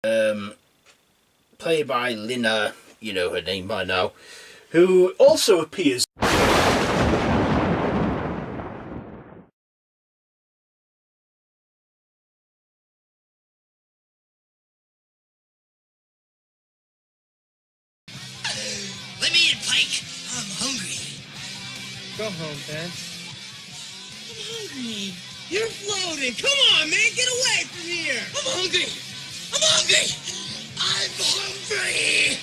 played by Lina, you know her name by now, who also appears. Let me in, Pike. I'm hungry. Go home, Ben. I'm hungry. You're floating. Come on, man. Get away from here. I'm hungry. I'm hungry. I'm hungry.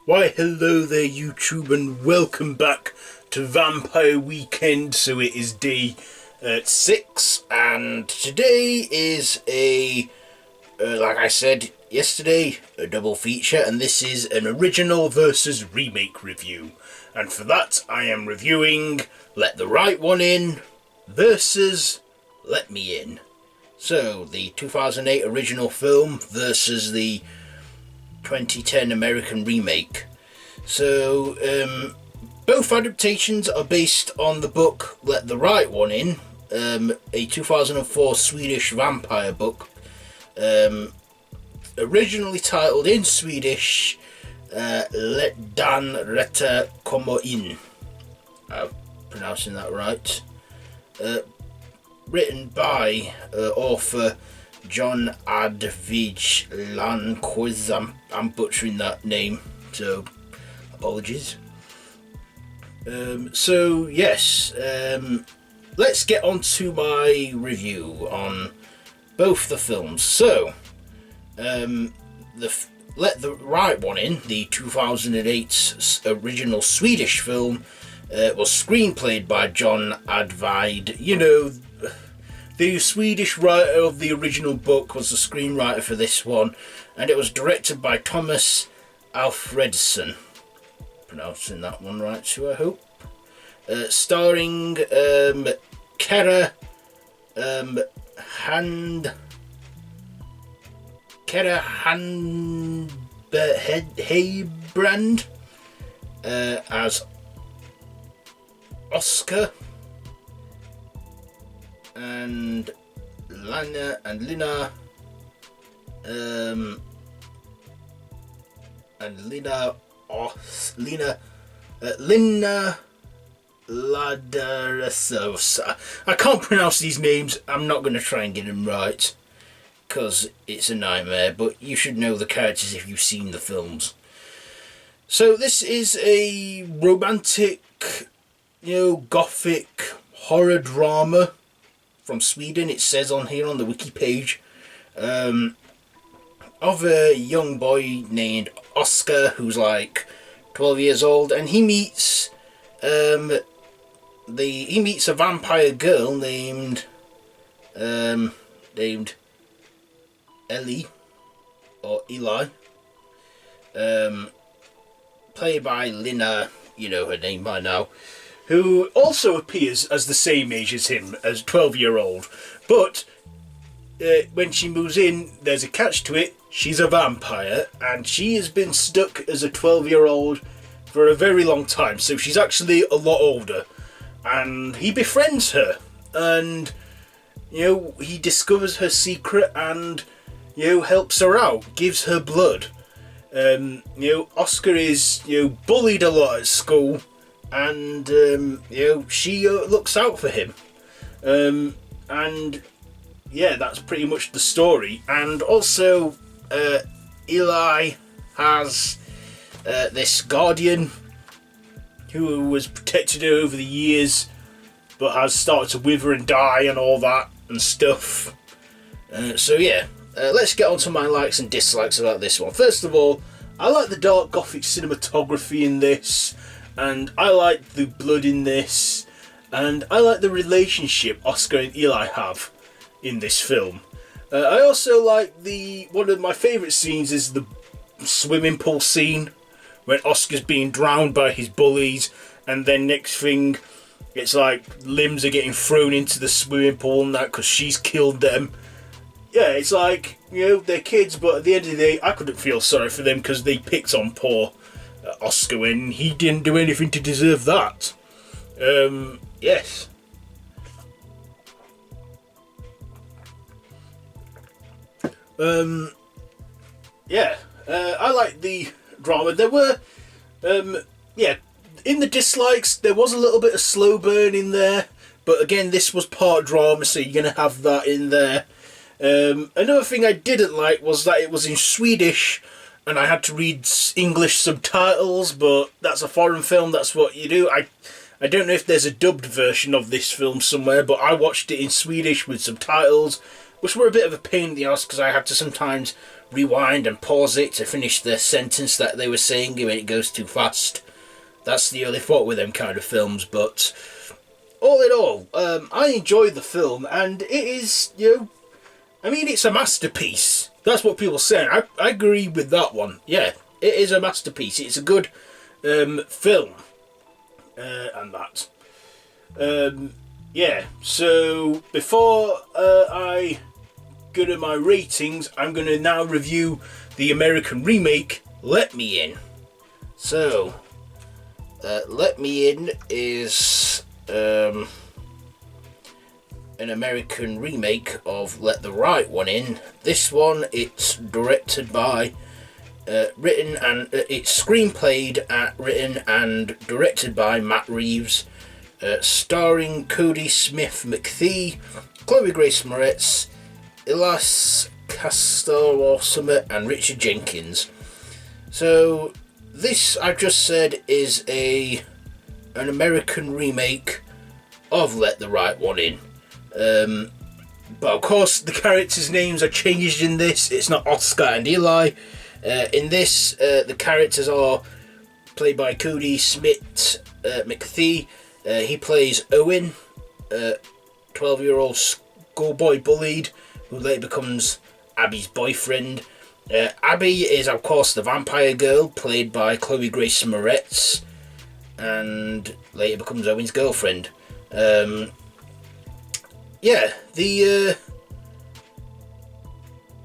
Why, hello there YouTube, and welcome back to Vampire Weekend. So it is day 6, and today is like I said yesterday, a double feature, and this is an original versus remake review. And for that I am reviewing Let the Right One In versus Let Me In. So the 2008 original film versus the 2010 American remake. So both adaptations are based on the book Let the Right One In, a 2004 Swedish vampire book, originally titled in Swedish Let Dan Rätta Komma In. I'm pronouncing that right. Written by author John Advij Landquist. I'm butchering that name, so apologies. So yes, let's get on to my review on both the films. So, Let the Right One In, the 2008 original Swedish film, was screenplayed by John Advide. You know, the Swedish writer of the original book was the screenwriter for this one, and it was directed by Thomas Alfredsson. Pronouncing that one right too, I hope. Starring Kara Handbrand as Oscar, and Lina Ladarasa. I can't pronounce these names. I'm not going to try and get them right because it's a nightmare, but you should know the characters if you've seen the films. So this is a romantic, gothic horror drama from Sweden. It says on here on the wiki page, of a young boy named Oscar who's like 12 years old, and he meets a vampire girl named Ellie or Eli. played by Lina, you know her name by now, who also appears as the same age as him, as 12-year-old. But when she moves in, there's a catch to it. She's a vampire, and she has been stuck as a 12-year-old for a very long time. So she's actually a lot older. And he befriends her. And, he discovers her secret and, helps her out. Gives her blood. Oscar is, bullied a lot at school. And, she looks out for him. And... yeah, that's pretty much the story. And also, Eli has this guardian who was protected her over the years, but has started to wither and die and all that and stuff. Let's get on to my likes and dislikes about this one. First of all, I like the dark gothic cinematography in this, and I like the blood in this, and I like the relationship Oscar and Eli have in this film. I also like one of my favourite scenes is the swimming pool scene when Oscar's being drowned by his bullies, and then next thing it's like limbs are getting thrown into the swimming pool and that because she's killed them. Yeah, it's like, they're kids, but at the end of the day I couldn't feel sorry for them because they picked on poor Oscar when he didn't do anything to deserve that. Yes. I like the drama. There were, in the dislikes, there was a little bit of slow burn in there, but again, this was part drama, so you're going to have that in there. Another thing I didn't like was that it was in Swedish, and I had to read English subtitles, but that's a foreign film, that's what you do. I don't know if there's a dubbed version of this film somewhere, but I watched it in Swedish with subtitles, which were a bit of a pain in the ass because I had to sometimes rewind and pause it to finish the sentence that they were saying when it goes too fast. That's the only fault with them kind of films, but all in all, I enjoyed the film, and it is, it's a masterpiece. That's what people say. I agree with that one. Yeah, it is a masterpiece. It's a good film, and that. So before I go to my ratings, I'm going to now review the American remake, Let Me In. So, Let Me In is an American remake of Let the Right One In. This one, it's directed by, it's screenplayed, written and directed by Matt Reeves, starring Cody Smith McPhee, Chloe Grace Moretz, Elias Castor Summit and Richard Jenkins. So this, I've just said, is an American remake of Let the Right One In. But of course the characters' names are changed in this. It's not Oscar and Eli. In this, the characters are played by Cody Smith McPhee. He plays Owen, 12-year-old schoolboy bullied, who later becomes Abby's boyfriend. Abby is, of course, the vampire girl, played by Chloe Grace Moretz, and later becomes Owen's girlfriend. The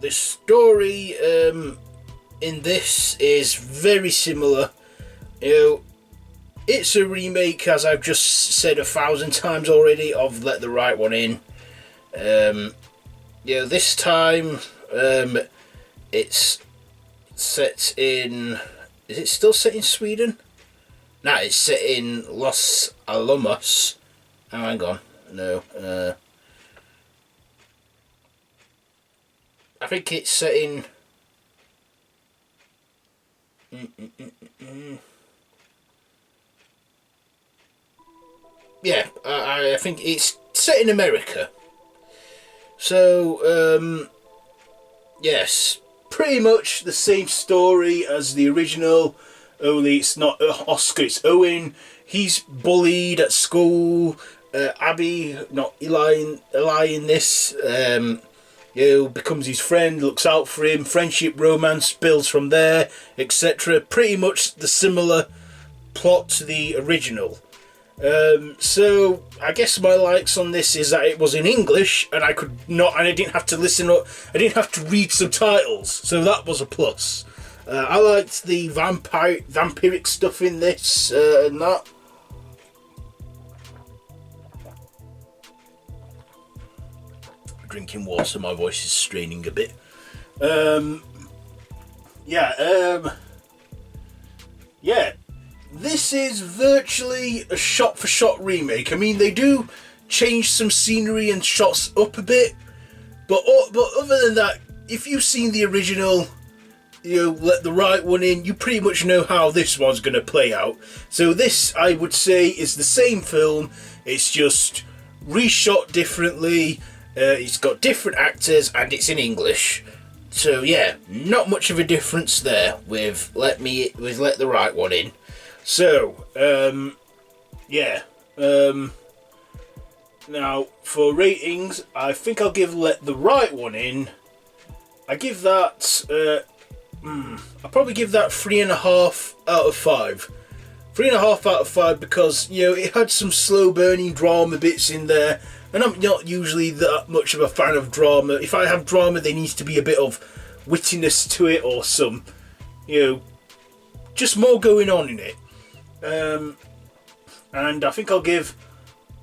story in this is very similar. It's a remake, as I've just said 1,000 times already, of Let the Right One In. This time it's set in... Is it still set in Sweden? No, it's set in Los Alamos. Oh, hang on. No. I think it's set in... Yeah, I think it's set in America. So, yes, pretty much the same story as the original, only it's not Oscar, it's Owen. He's bullied at school. Abby, not Eli in this, becomes his friend, looks out for him, friendship, romance builds from there, etc. Pretty much the similar plot to the original. So I guess my likes on this is that it was in English and I didn't have to I didn't have to read subtitles, so that was a plus. I liked the vampiric stuff in this and that. Drinking water, my voice is straining a bit. This is virtually a shot-for-shot remake. I mean, they do change some scenery and shots up a bit, but other than that, if you've seen the original, let the right one in, you pretty much know how this one's going to play out. So this, I would say, is the same film. It's just reshot differently. It's got different actors and it's in English. So yeah, not much of a difference there with Let the Right One In. So now for ratings, I think I'll give Let the Right One In. I give that I'll probably give that 3.5 out of 5. 3.5 out of 5 because it had some slow burning drama bits in there. And I'm not usually that much of a fan of drama. If I have drama, there needs to be a bit of wittiness to it or some, just more going on in it. And I think I'll give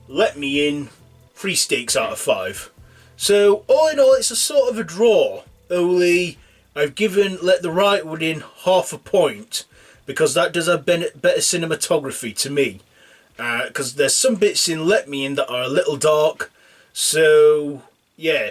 Let Me In 3 steaks out of 5. So, all in all, it's a sort of a draw. Only I've given Let the Right One In half a point because that does have better cinematography to me. Because there's some bits in Let Me In that are a little dark. So, yeah,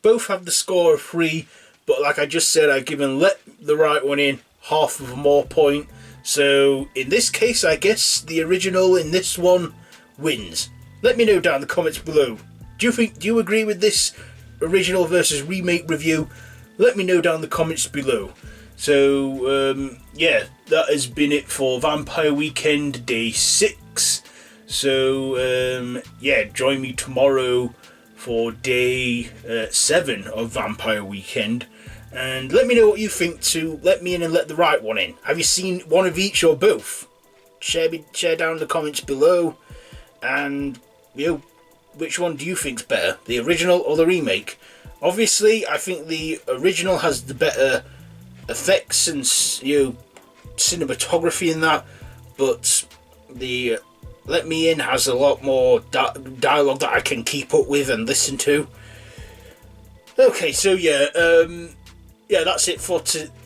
both have the score of 3. But like I just said, I've given Let the Right One In half of a more point. So, in this case, I guess the original in this one wins. Let me know down in the comments below. Do you agree with this original versus remake review? Let me know down in the comments below. So, yeah, that has been it for Vampire Weekend Day 6. So, yeah, join me tomorrow for Day 7 of Vampire Weekend. And let me know what you think to Let Me In and Let the Right One In. Have you seen one of each or both? Share down in the comments below. And, which one do you think's better? The original or the remake? Obviously, I think the original has the better effects and, cinematography in that. But the Let Me In has a lot more dialogue that I can keep up with and listen to. Okay, so yeah, that's it for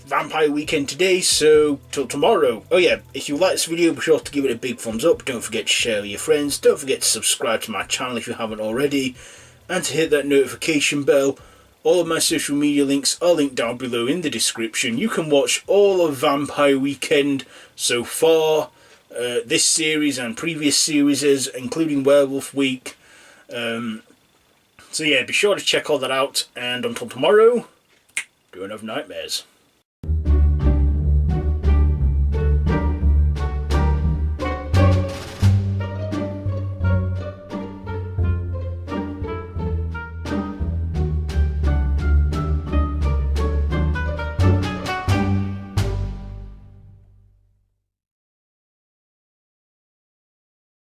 Vampire Weekend today, so till tomorrow. Oh yeah, if you like this video, be sure to give it a big thumbs up. Don't forget to share with your friends. Don't forget to subscribe to my channel if you haven't already. And to hit that notification bell. All of my social media links are linked down below in the description. You can watch all of Vampire Weekend so far. This series and previous series, including Werewolf Week. So yeah, be sure to check all that out. And until tomorrow, don't have nightmares.